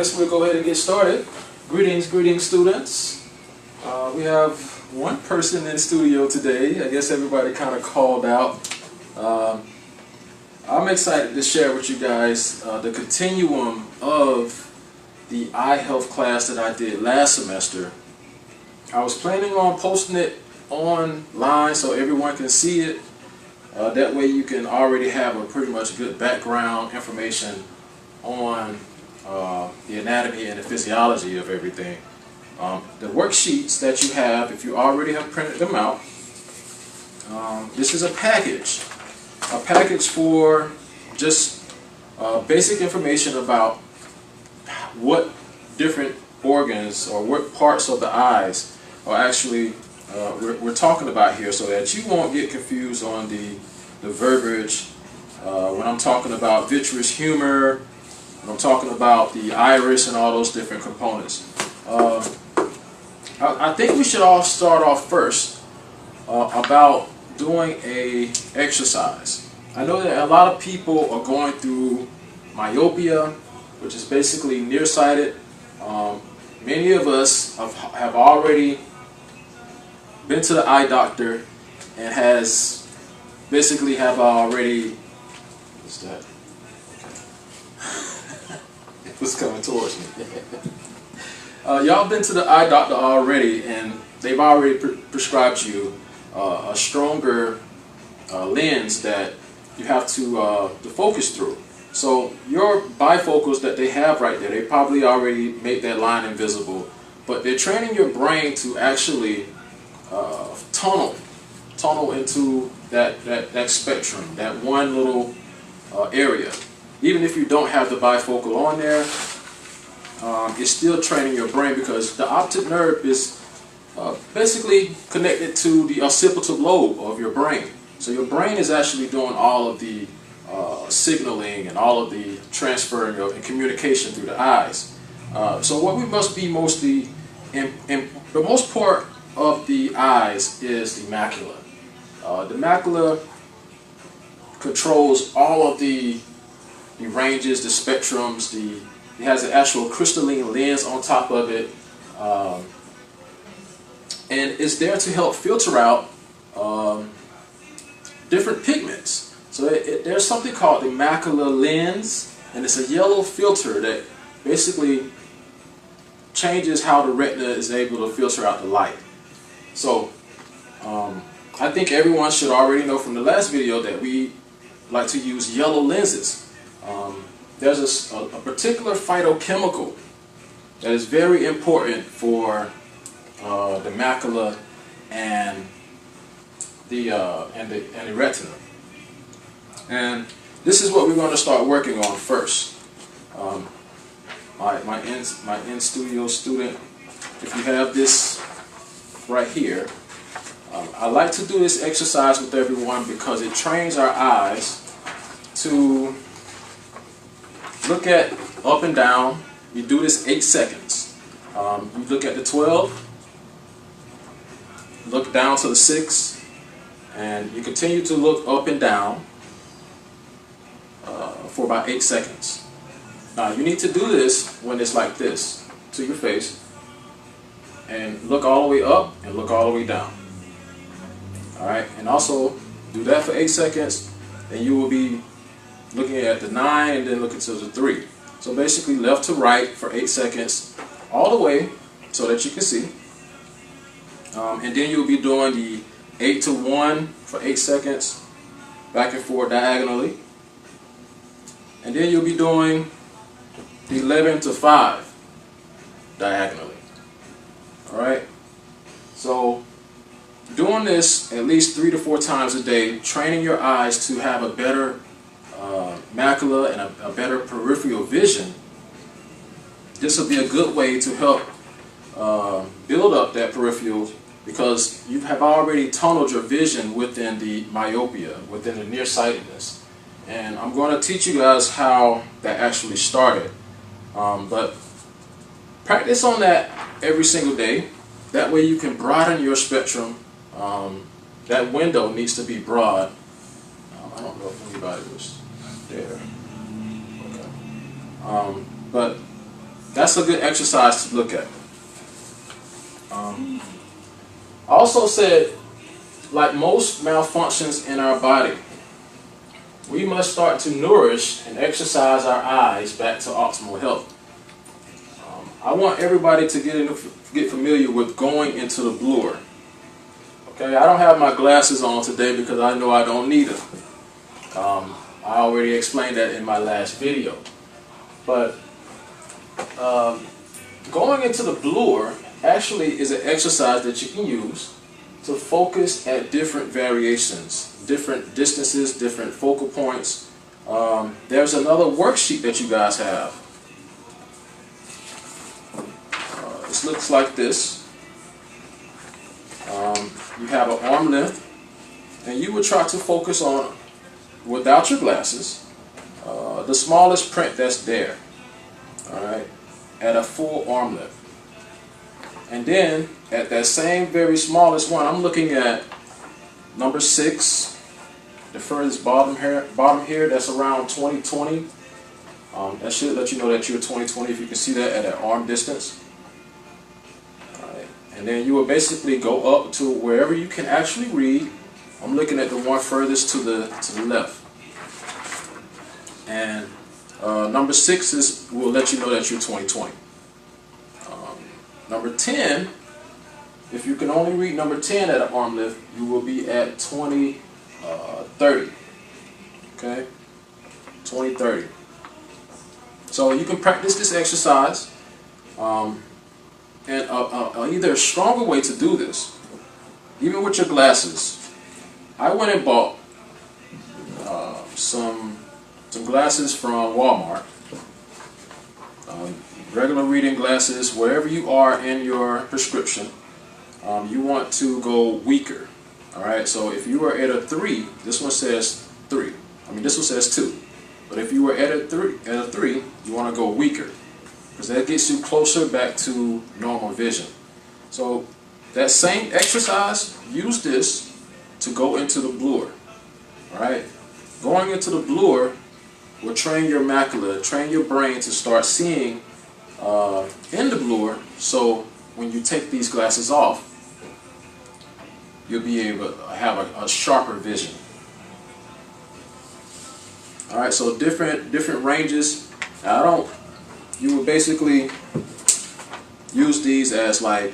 guess we'll go ahead and get started. Greetings, students. We have one person in the studio today. I guess everybody kind of called out. I'm excited to share with you guys the continuum of the eye health class that I did last semester. I was planning on posting it online so everyone can see it. That way you can already have a pretty much good background information on the anatomy and the physiology of everything. The worksheets that you have, if you already have printed them out, this is a package for just basic information about what different organs or what parts of the eyes are actually we're talking about here, so that you won't get confused on the verbiage when I'm talking about vitreous humor, when I'm talking about the iris and all those different components. I think we should all start off first about doing a exercise. I know that a lot of people are going through myopia, which is basically nearsighted. Many of us have already been to the eye doctor and has basically have already, what's that? It was coming towards me. Y'all been to the eye doctor already, and they've already prescribed you a stronger lens that you have to focus through. So your bifocals that they have right there, they probably already made that line invisible, but they're training your brain to actually tunnel into that spectrum, that one little area. Even if you don't have the bifocal on there, it's still training your brain, because the optic nerve is basically connected to the occipital lobe of your brain. So your brain is actually doing all of the signaling and all of the transferring of and communication through the eyes. So what we must be mostly, in the most part of the eyes, is the macula. The macula controls all of the ranges, the spectrums. It has an actual crystalline lens on top of it, and it's there to help filter out different pigments. So there's something called the macular lens, and it's a yellow filter that basically changes how the retina is able to filter out the light. So I think everyone should already know from the last video that we like to use yellow lenses. There's a particular phytochemical that is very important for the macula and the retina. And this is what we're going to start working on first. My in-studio student, if you have this right here, I like to do this exercise with everyone because it trains our eyes to look at up and down. You do this 8 seconds. You look at the 12, look down to the 6, and you continue to look up and down for about 8 seconds. Now you need to do this when it's like this to your face, and look all the way up and look all the way down. Alright, and also do that for 8 seconds, and you will be looking at the 9 and then looking to the 3. So basically left to right for 8 seconds all the way so that you can see. And then you'll be doing the 8 to 1 for 8 seconds, back and forth diagonally. And then you'll be doing the 11 to 5 diagonally. Alright? So doing this at least 3 to 4 times a day, training your eyes to have a better macula and a better peripheral vision. This will be a good way to help build up that peripheral, because you have already tunneled your vision within the myopia, within the nearsightedness. And I'm going to teach you guys how that actually started. But practice on that every single day. That way you can broaden your spectrum. That window needs to be broad. I don't know if anybody was there. Okay. But that's a good exercise to look at. I also said, like most malfunctions in our body, we must start to nourish and exercise our eyes back to optimal health. I want everybody to get familiar with going into the bluer. Okay, I don't have my glasses on today because I know I don't need them. I already explained that in my last video. But going into the bluer actually is an exercise that you can use to focus at different variations, different distances, different focal points. There's another worksheet that you guys have. This looks like this. You have an arm length, and you would try to focus on, without your glasses, the smallest print that's there, all right, at a full arm length. And then at that same very smallest one, I'm looking at number 6, the furthest bottom here, that's around 20/20. That should let you know that you're 20/20 if you can see that at an arm distance. And then you will basically go up to wherever you can actually read. I'm looking at the one furthest to the left. And number 6 will let you know that you're 20/20. Number 10, if you can only read number 10 at an arm length, you will be at 20/30. Okay? 20/30. So you can practice this exercise. And either a stronger way to do this, even with your glasses. I went and bought some glasses from Walmart. Regular reading glasses. Wherever you are in your prescription, you want to go weaker. All right. So if you are at a 3, this one says 3. This one says 2. But if you were at a 3, you want to go weaker, because that gets you closer back to normal vision. So that same exercise, use this to go into the bluer. Alright? Going into the bluer will train your macula, train your brain to start seeing in the bluer, so when you take these glasses off, you'll be able to have a sharper vision. Alright, so different ranges. Now, you would basically use these as like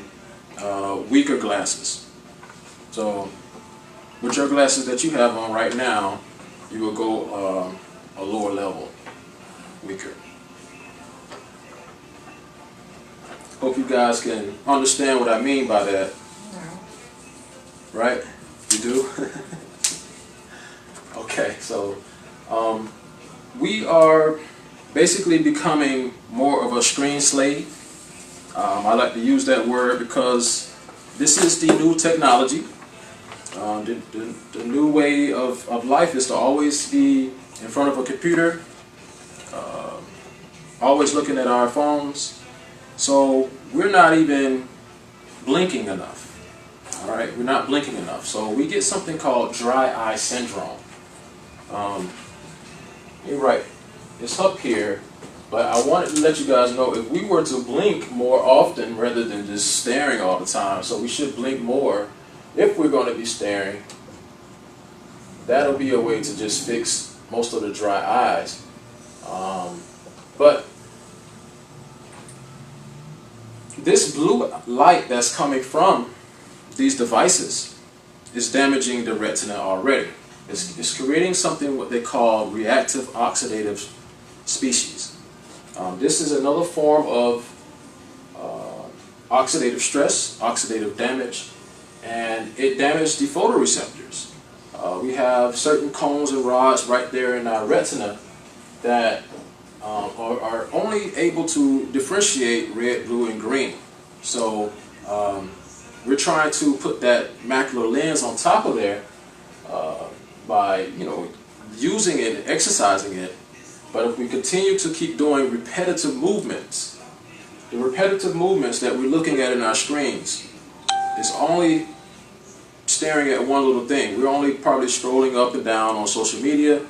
weaker glasses. So with your glasses that you have on right now, you will go a lower level, weaker. Hope you guys can understand what I mean by that. No. Right? You do? Okay, so we are basically becoming more of a screen slave. I like to use that word because this is the new technology. The new way of life is to always be in front of a computer, always looking at our phones. So we're not even blinking enough. All right, we're not blinking enough. So we get something called dry eye syndrome. You're right. It's up here, but I wanted to let you guys know if we were to blink more often rather than just staring all the time, so we should blink more if we're going to be staring. That'll be a way to just fix most of the dry eyes. But this blue light that's coming from these devices is damaging the retina already. It's creating something what they call reactive oxidative species. This is another form of oxidative stress, oxidative damage, and it damaged the photoreceptors. We have certain cones and rods right there in our retina that are only able to differentiate red, blue, and green. So we're trying to put that macular lens on top of there by using it and exercising it. But if we continue to keep doing repetitive movements, the repetitive movements that we're looking at in our screens is only staring at one little thing. We're only probably scrolling up and down on social media,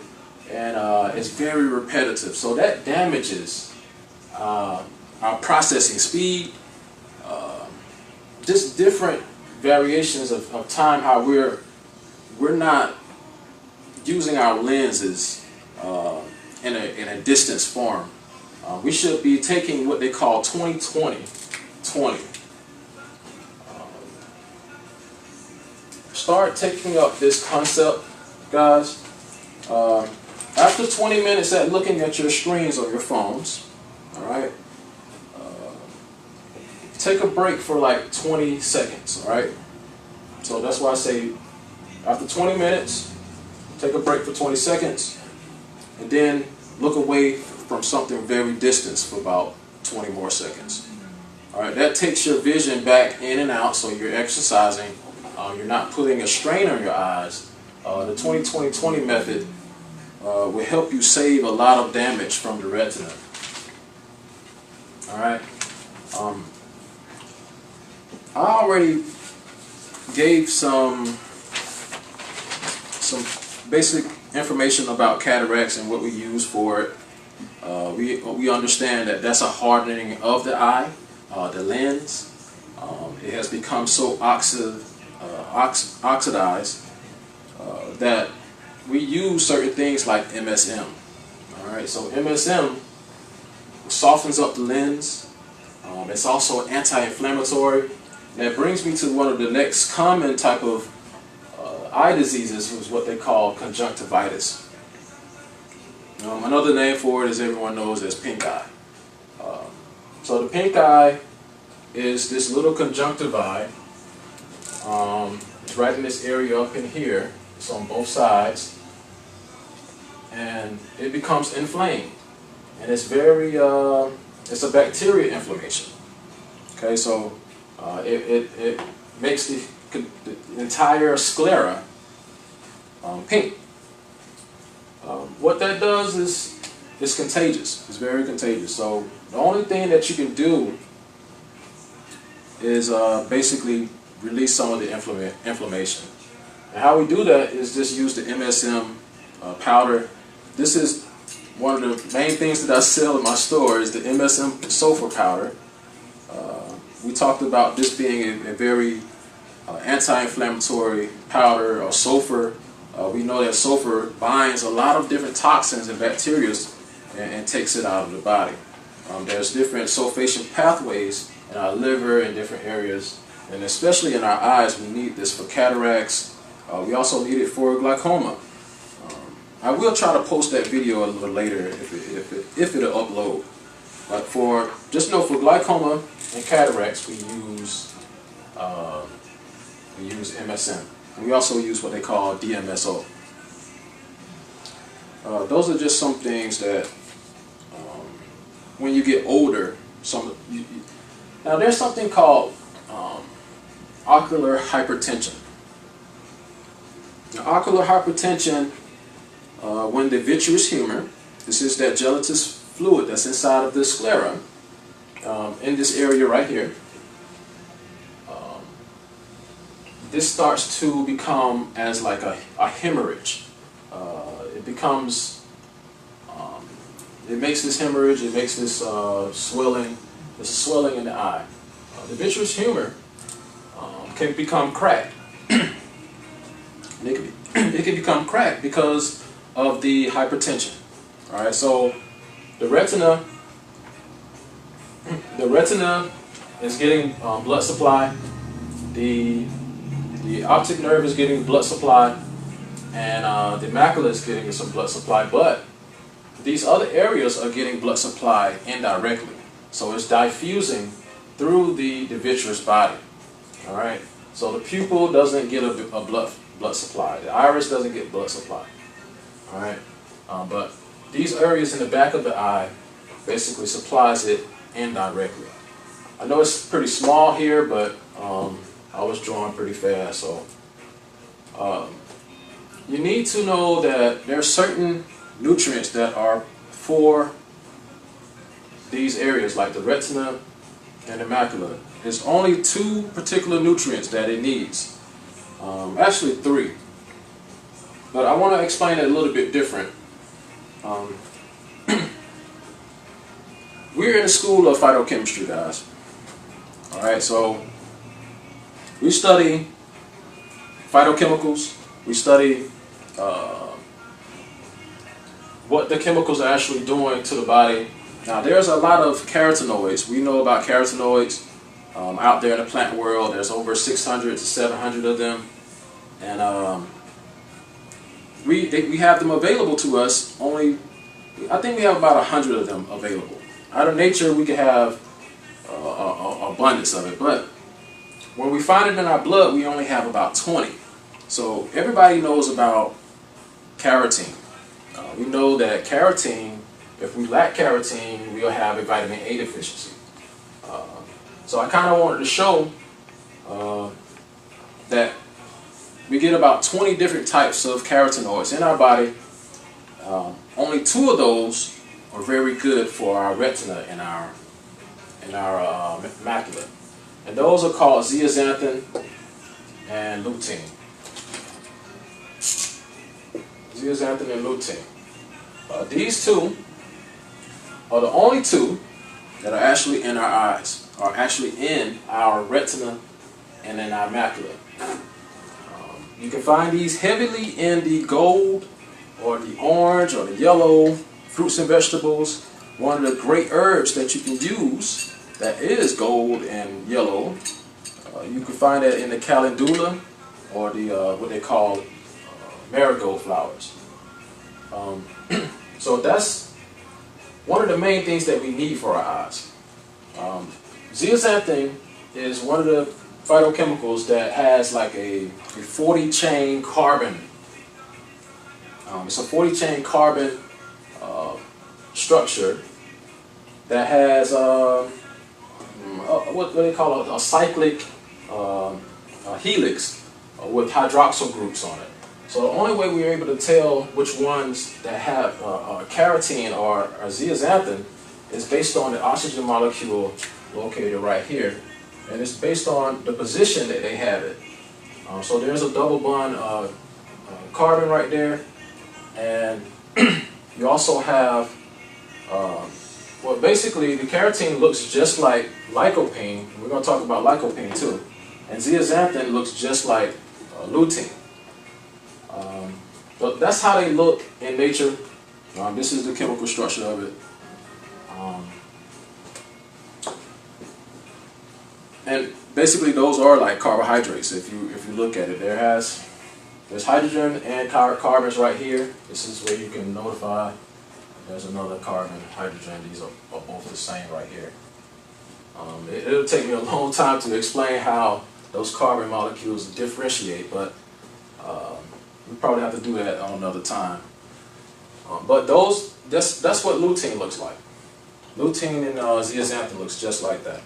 and it's very repetitive. So that damages our processing speed, just different variations of time, how we're not using our lenses in a distance form. We should be taking what they call 20-20-20. Start taking up this concept, guys. After 20 minutes at looking at your screens on your phones, all right, take a break for like 20 seconds, all right? So that's why I say after 20 minutes, take a break for 20 seconds, and then look away from something very distant for about 20 more seconds. All right, that takes your vision back in and out, so you're exercising. You're not putting a strain on your eyes. The 20-20-20 method will help you save a lot of damage from the retina. All right. I already gave some basic information about cataracts and what we use for it. We understand that that's a hardening of the eye, the lens. It has become so oxidized that we use certain things like MSM. All right, so MSM softens up the lens. It's also anti-inflammatory. And that brings me to one of the next common type of eye diseases, is what they call conjunctivitis. Another name for it, as everyone knows, is pink eye. So the pink eye is this little conjunctivi. It's right in this area up in here. It's on both sides, and it becomes inflamed, and it's very it's a bacteria inflammation. Okay, so it makes the entire sclera pink. What that does is it's contagious. It's very contagious. So the only thing that you can do is basically release some of the inflammation. And how we do that is just use the MSM powder. This is one of the main things that I sell in my store, is the MSM sulfur powder. We talked about this being a very anti-inflammatory powder, or sulfur. We know that sulfur binds a lot of different toxins and bacteria and takes it out of the body. There's different sulfation pathways in our liver and different areas, and especially in our eyes. We need this for cataracts. We also need it for glaucoma. I will try to post that video a little later if it'll upload. But for glaucoma and cataracts, we use MSM. And we also use what they call DMSO. Those are just some things that when you get older, now there's something called ocular hypertension. Now, ocular hypertension, when the vitreous humor, this is that gelatinous fluid that's inside of the sclera, in this area right here, this starts to become as like a hemorrhage. It becomes, it makes this hemorrhage, it makes this swelling. There's a swelling in the eye. The vitreous humor can become cracked. It can become cracked because of the hypertension. All right, so the retina is getting blood supply. The optic nerve is getting blood supply, and the macula is getting some blood supply. But these other areas are getting blood supply indirectly, so it's diffusing through the vitreous body. All right, so the pupil doesn't get a blood supply. The iris doesn't get blood supply. All right, but these areas in the back of the eye basically supplies it indirectly. I know it's pretty small here, but I was drawing pretty fast, so you need to know that there are certain nutrients that are for these areas, like the retina and the macula. There's only 2 particular nutrients that it needs. Actually 3. But I want to explain it a little bit different. we're in the school of phytochemistry, guys. All right, so we study phytochemicals. We study what the chemicals are actually doing to the body. Now, there's a lot of carotenoids. We know about carotenoids out there in the plant world. There's over 600 to 700 of them, and we have them available to us. Only, I think we have about 100 of them available. Out of nature, we can have abundance of it, but when we find it in our blood, we only have about 20. So everybody knows about carotene. We know that carotene, if we lack carotene, we'll have a vitamin A deficiency. So I kind of wanted to show that we get about 20 different types of carotenoids in our body. Only 2 of those are very good for our retina and our macula. And those are called zeaxanthin and lutein. Zeaxanthin and lutein. These 2 are the only 2 that are actually in our eyes, are actually in our retina and in our macula. You can find these heavily in the gold or the orange or the yellow fruits and vegetables. One of the great herbs that you can use that is gold and yellow, you can find that in the calendula or the what they call marigold flowers. So that's one of the main things that we need for our eyes. Zeaxanthin is one of the phytochemicals that has like a 40-chain carbon. It's a 40-chain carbon structure that has what they call a cyclic helix with hydroxyl groups on it. So the only way we're able to tell which ones that have carotene or zeaxanthin is based on the oxygen molecule located right here, and it's based on the position that they have it. So there's a double bond carbon right there, and you also have well, basically the carotene looks just like lycopene. We're going to talk about lycopene too, and zeaxanthin looks just like lutein. But that's how they look in nature. This is the chemical structure of it. And basically those are like carbohydrates. If you look at it, there's hydrogen and carbons right here. This is where you can notify. There's another carbon, hydrogen. These are both the same right here. It'll take me a long time to explain how those carbon molecules differentiate, but we probably have to do that on another time. But that's what lutein looks like. Lutein and zeaxanthin looks just like that.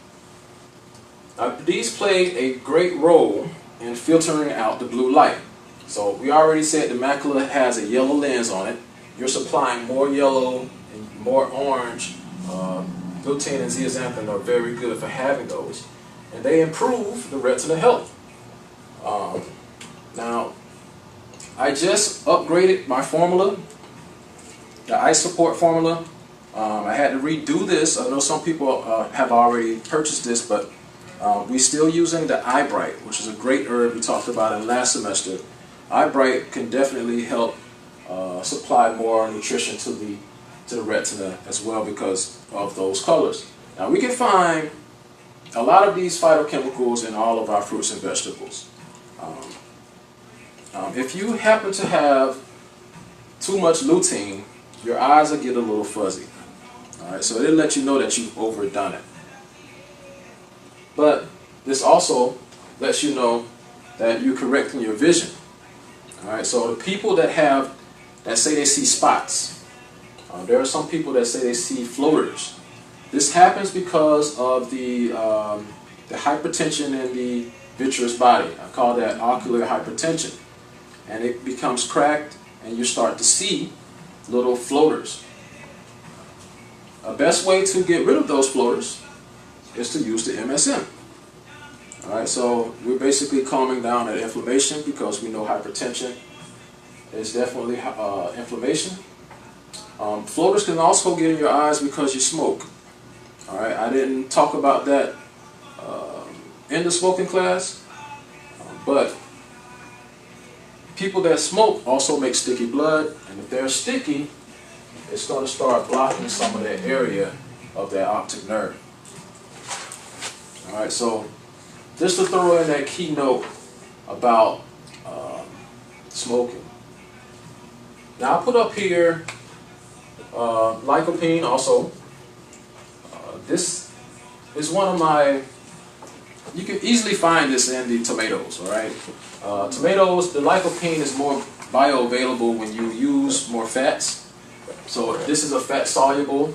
These play a great role in filtering out the blue light. So we already said the macula has a yellow lens on it. You're supplying more yellow and more orange. Lutein and zeaxanthin are very good for having those, and they improve the retina health. Now, I just upgraded my formula, the eye support formula. I had to redo this. I know some people have already purchased this, but we're still using the Eyebright, which is a great herb we talked about in last semester. Eyebright can definitely help supply more nutrition to the retina as well because of those colors. Now we can find a lot of these phytochemicals in all of our fruits and vegetables. If you happen to have too much lutein, your eyes will get a little fuzzy. Alright, so it'll let you know that you've overdone it. But this also lets you know that you're correcting your vision. Alright, so the people that say they see spots, there are some people that say they see floaters. This happens because of the hypertension in the vitreous body. I call that ocular hypertension. And it becomes cracked and you start to see little floaters. The best way to get rid of those floaters is to use the MSM. Alright, so we're basically calming down that inflammation because we know hypertension is definitely inflammation. Floaters can also get in your eyes because you smoke. All right, I didn't talk about that in the smoking class, but people that smoke also make sticky blood, and if they're sticky, it's going to start blocking some of that area of that optic nerve. All right, so just to throw in that keynote about smoking. Now I put up here lycopene also. This is one of my, you can easily find this in the tomatoes, all right? Tomatoes, the lycopene is more bioavailable when you use more fats. So this is a fat-soluble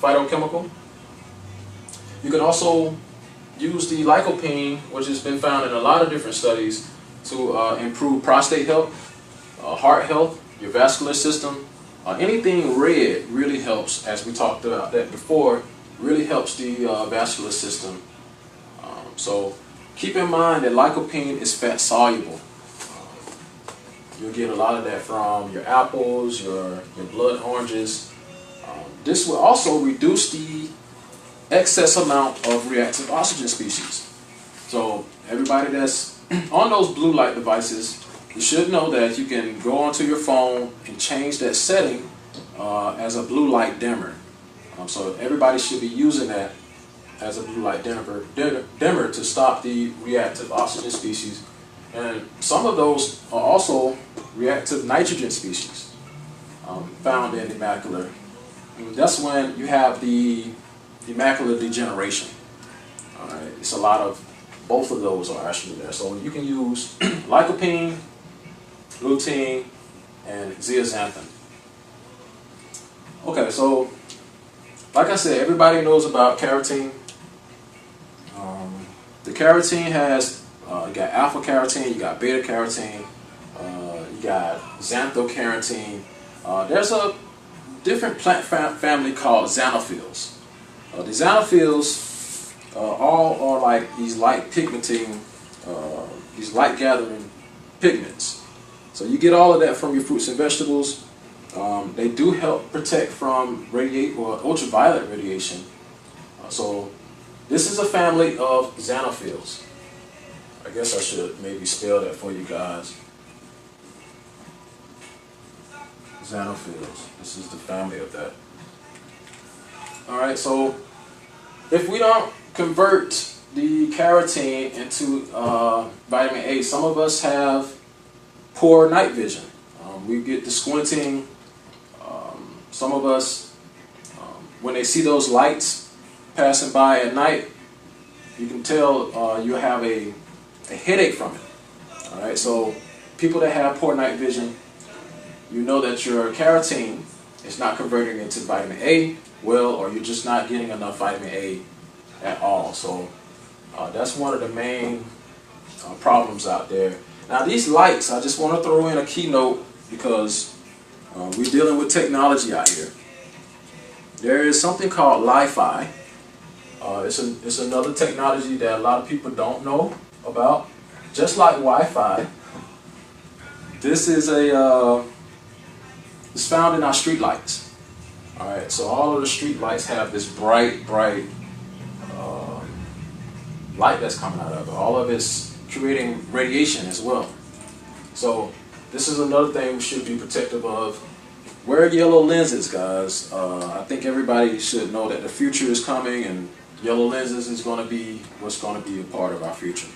phytochemical. You can also use the lycopene, which has been found in a lot of different studies, to improve prostate health, heart health, your vascular system. Anything red really helps, as we talked about that before, really helps the vascular system. So keep in mind that lycopene is fat soluble. You'll get a lot of that from your apples, your blood oranges. This will also reduce the excess amount of reactive oxygen species. So everybody that's on those blue light devices, you should know that you can go onto your phone and change that setting as a blue light dimmer. So everybody should be using that as a blue light dimmer to stop the reactive oxygen species. And some of those are also reactive nitrogen species found in the macula. And that's when you have the macular degeneration. All right, it's a lot of both of those are actually there. So you can use lycopene, lutein, and zeaxanthin. Okay, so like I said, everybody knows about carotene. The carotene has, you got alpha carotene, you got beta carotene, you got xanthocarotene. There's a different plant family called xanthophylls. The xanthophylls all are like these light pigmenting, these light gathering pigments. So you get all of that from your fruits and vegetables. They do help protect from ultraviolet radiation. So this is a family of xanthophylls. I guess I should maybe spell that for you guys. Xanthophylls. This is the family of that. All right, so if we don't convert the carotene into vitamin A, some of us have poor night vision. We get the squinting. Some of us, when they see those lights passing by at night, you can tell you have a headache from it. All right, so people that have poor night vision, you know that your carotene is not converting into vitamin A well, or you're just not getting enough vitamin A at all. So that's one of the main problems out there. Now these lights, I just want to throw in a keynote because we're dealing with technology out here. There is something called Li-Fi. It's another technology that a lot of people don't know about. Just like Wi-Fi, this is it's found in our street lights. All right, so all of the street lights have this bright light that's coming out of it. All of it's creating radiation as well. So this is another thing we should be protective of. Wear yellow lenses, guys. I think everybody should know that the future is coming, and yellow lenses is going to be what's going to be a part of our future.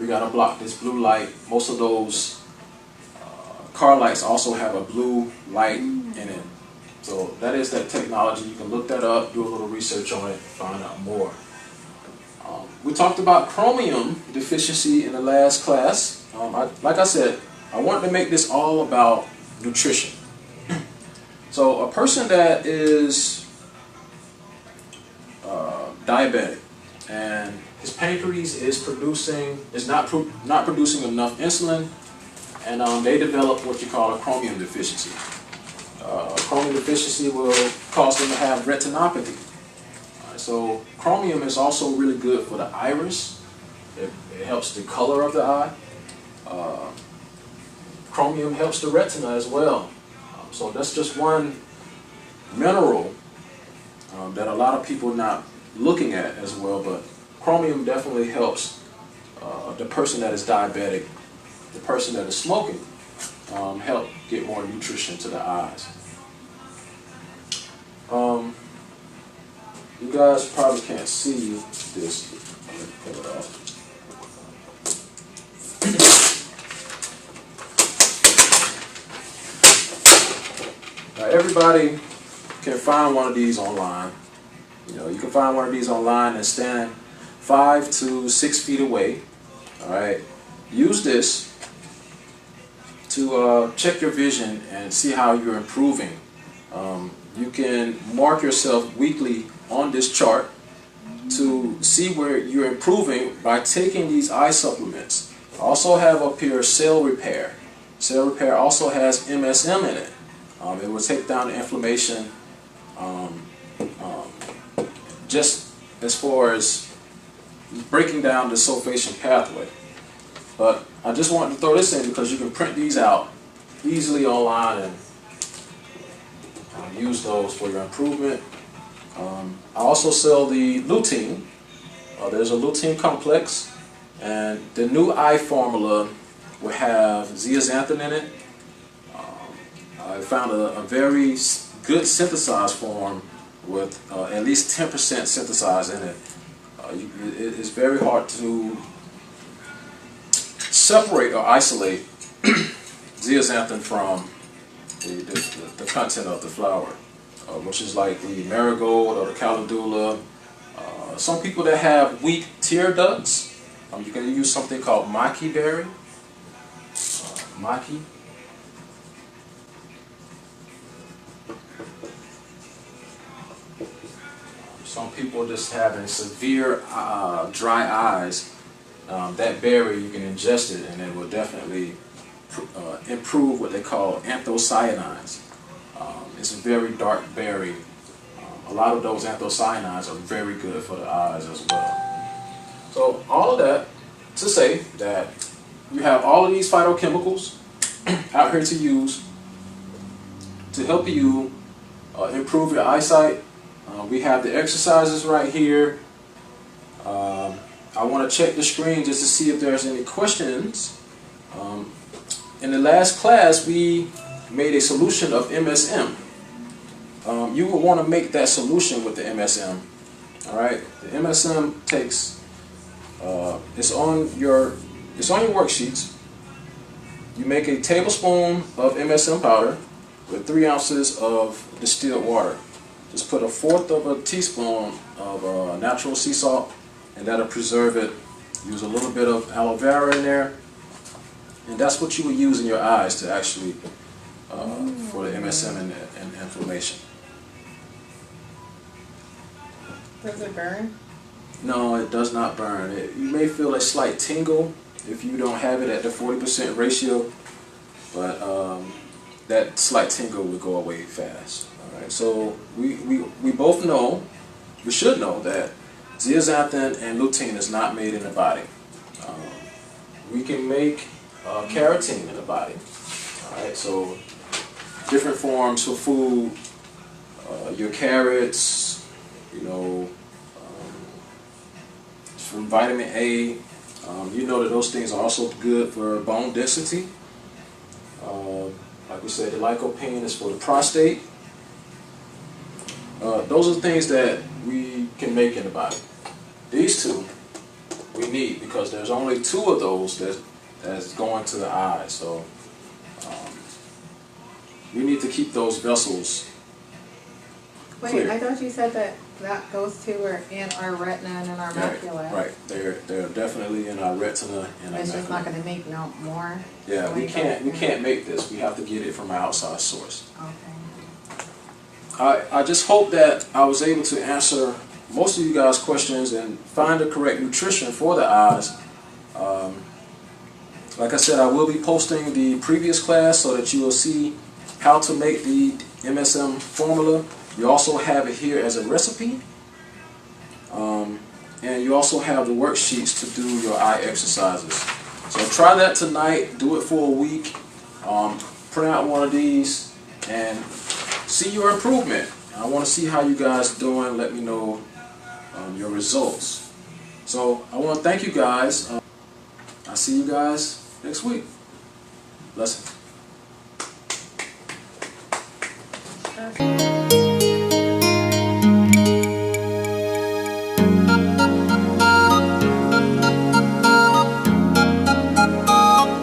We got to block this blue light. Most of those car lights also have a blue light in it. So that is that technology. You can look that up, do a little research on it, find out more. We talked about chromium deficiency in the last class. Like I said, I wanted to make this all about nutrition. So a person that is diabetic and his pancreas is not producing enough insulin, and they develop what you call a chromium deficiency. Chromium deficiency will cause them to have retinopathy. So chromium is also really good for the iris. It helps the color of the eye. Chromium helps the retina as well. So that's just one mineral that a lot of people are not looking at as well, but chromium definitely helps the person that is diabetic, the person that is smoking, help get more nutrition to the eyes. You guys probably can't see this. Let me pull it off. Now everybody can find one of these online. You know, you can find one of these online and stand 5 to 6 feet away. All right. Use this to check your vision and see how you're improving. You can mark yourself weekly on this chart to see where you're improving by taking these eye supplements. I also have up here Cell Repair. Cell Repair also has MSM in it. It will take down the inflammation just as far as breaking down the sulfation pathway. But I just wanted to throw this in because you can print these out easily online and use those for your improvement. I also sell the lutein. There's a lutein complex, and the new eye formula will have zeaxanthin in it. I found a very good synthesized form with at least 10% synthesized in it. It's very hard to separate or isolate zeaxanthin from the content of the flower, which is like the marigold or the calendula. Some people that have weak tear ducts, you can use something called maki berry. Maki. Some people just having severe dry eyes, that berry, you can ingest it and it will definitely improve what they call anthocyanins. It's a very dark berry. A lot of those anthocyanins are very good for the eyes as well. So all of that to say that you have all of these phytochemicals out here to use to help you improve your eyesight. We have the exercises right here. I want to check the screen just to see if there's any questions. In the last class, we made a solution of MSM. You would want to make that solution with the MSM. All right, the MSM takes. It's on your worksheets. You make a tablespoon of MSM powder with 3 ounces of distilled water. Just put 1/4 of a teaspoon of natural sea salt, and that'll preserve it. Use a little bit of aloe vera in there, and that's what you would use in your eyes to actually for the MSM and inflammation. Does it burn? No, it does not burn. You may feel a slight tingle if you don't have it at the 40% ratio, but that slight tingle will go away fast. All right. So we both know, we should know that zeaxanthin and lutein is not made in the body. We can make carotene in the body. All right. So different forms for food, your carrots, you know, from vitamin A. You know that those things are also good for bone density. Like we said, the lycopene is for the prostate. Those are things that we can make in the body. These two we need because there's only 2 of those that's going to the eye. So we need to keep those vessels clear. Wait, I thought you said that those 2 are in our retina and in our macula. Right, they're definitely in our retina and our It's just macula. not going to make no more. Yeah, so we can't make this. We have to get it from an outside source. Okay. I just hope that I was able to answer most of you guys' questions and find the correct nutrition for the eyes. Like I said, I will be posting the previous class so that you will see how to make the MSM formula. You also have it here as a recipe. And you also have the worksheets to do your eye exercises. So try that tonight. Do it for a week. Print out one of these and see your improvement. I want to see how you guys doing. Let me know your results. So I want to thank you guys. I'll see you guys next week. Blessings. Okay.